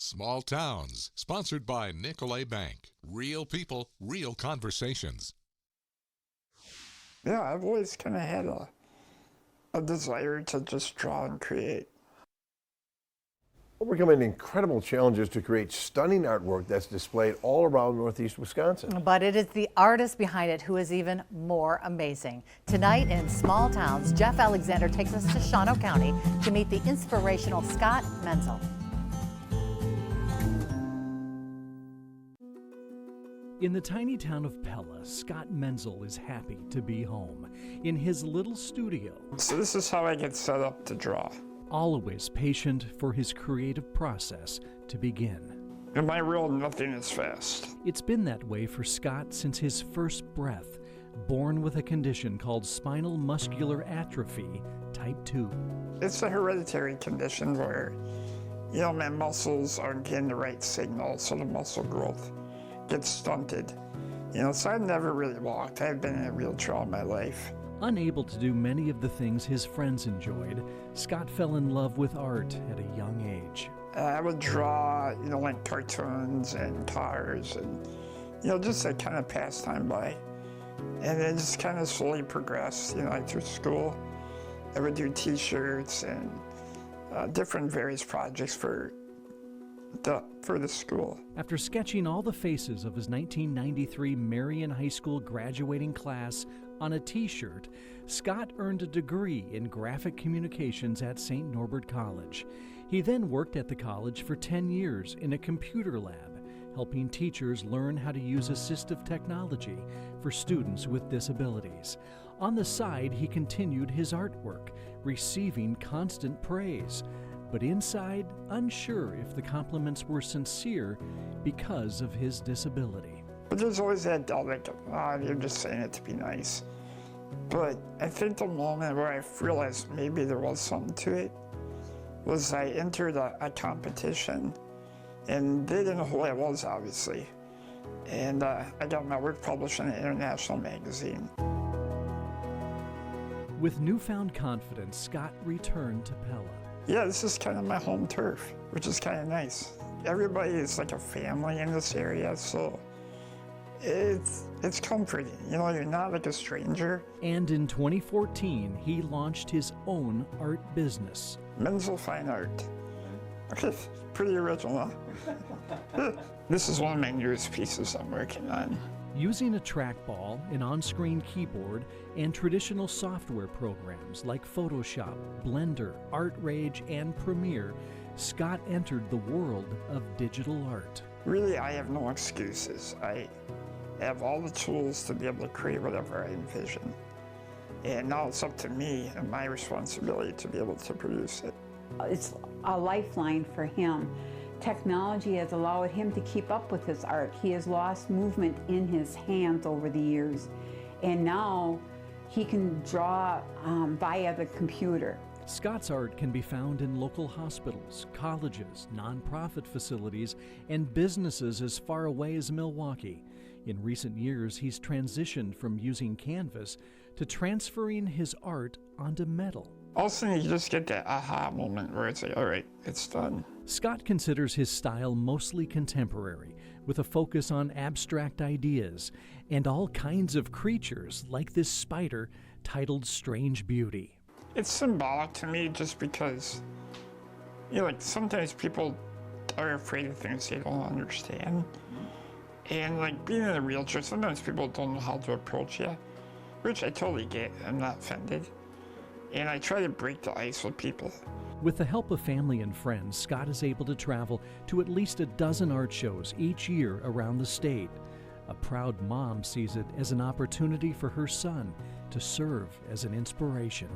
Small Towns, sponsored by Nicolay Bank. Real people, real conversations. Yeah, I've always kind of had a desire to just draw and create. Overcoming incredible challenges to create stunning artwork that's displayed all around Northeast Wisconsin. But it is the artist behind it who is even more amazing. Tonight in Small Towns, Jeff Alexander takes us to Shawano County to meet the inspirational Scott Menzel. In the tiny town of Pella, Scott Menzel is happy to be home in his little studio. So this is how I get set up to draw. Always patient for his creative process to begin. In my world, nothing is fast. It's been that way for Scott since his first breath, born with a condition called spinal muscular atrophy type 2. It's a hereditary condition where, my muscles aren't getting the right signal, so the muscle growth gets stunted. So I've never really walked. I've been in a wheelchair all my life. Unable to do many of the things his friends enjoyed, Scott fell in love with art at a young age. I would draw, like cartoons and cars and, just to kind of pass time by. And it just kind of slowly progressed, through school. I would do t-shirts and different various projects for the school. After sketching all the faces of his 1993 Marion High School graduating class on a t-shirt, Scott earned a degree in graphic communications at St. Norbert College. He then worked at the college for 10 years in a computer lab, helping teachers learn how to use assistive technology for students with disabilities. On the side, he continued his artwork, receiving constant praise. But inside, unsure if the compliments were sincere because of his disability. But there's always that doubt, like, you're just saying it to be nice. But I think the moment where I realized maybe there was something to it was I entered a competition, and they didn't know who I was, obviously. And I got my work published in an international magazine. With newfound confidence, Scott returned to Pella. Yeah, this is kind of my home turf, which is kind of nice. Everybody is like a family in this area, so it's comforting. You're not like a stranger. And in 2014, he launched his own art business. Menzel Fine Art. Okay, pretty original, huh? This is one of my newest pieces I'm working on. Using a trackball, an on-screen keyboard, and traditional software programs like Photoshop, Blender, ArtRage, and Premiere, Scott entered the world of digital art. Really, I have no excuses. I have all the tools to be able to create whatever I envision. And now it's up to me and my responsibility to be able to produce it. It's a lifeline for him. Technology has allowed him to keep up with his art. He has lost movement in his hands over the years, and now he can draw via the computer. Scott's art can be found in local hospitals, colleges, nonprofit facilities, and businesses as far away as Milwaukee. In recent years, he's transitioned from using canvas to transferring his art onto metal. All of a sudden, you just get that aha moment where it's like, all right, it's done. Scott considers his style mostly contemporary, with a focus on abstract ideas and all kinds of creatures like this spider titled Strange Beauty. It's symbolic to me just because, like sometimes people are afraid of things they don't understand. And like being in a wheelchair, sometimes people don't know how to approach you, which I totally get. I'm not offended. And I try to break the ice with people. With the help of family and friends, Scott is able to travel to at least a dozen art shows each year around the state. A proud mom sees it as an opportunity for her son to serve as an inspiration.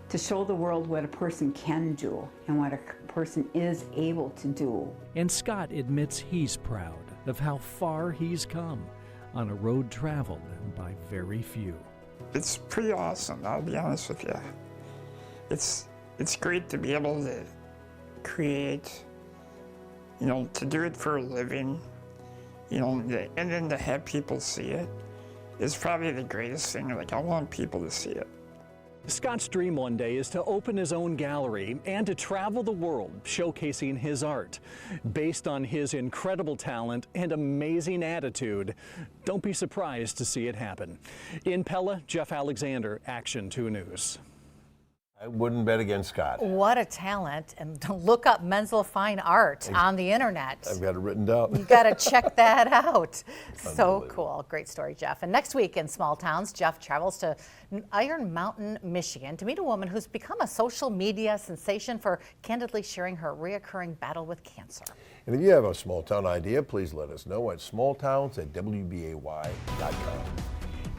To show the world what a person can do and what a person is able to do. And Scott admits he's proud of how far he's come on a road traveled by very few. It's pretty awesome, I'll be honest with you. It's great to be able to create, to do it for a living, and then to have people see it is probably the greatest thing. Like, I want people to see it. Scott's dream one day is to open his own gallery and to travel the world showcasing his art. Based on his incredible talent and amazing attitude, don't be surprised to see it happen. In Pella, Jeff Alexander, Action 2 News. I wouldn't bet against Scott. What a talent. And look up Menzel Fine Art on the internet. I've got it written down. You got to check that out. So cool. Great story, Jeff. And next week in Small Towns, Jeff travels to Iron Mountain, Michigan to meet a woman who's become a social media sensation for candidly sharing her reoccurring battle with cancer. And if you have a small town idea, please let us know at smalltowns@WBAY.com.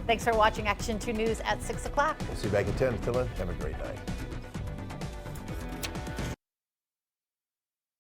Thanks for watching Action 2 News at 6 o'clock. We'll see you back at 10. Until then, have a great night.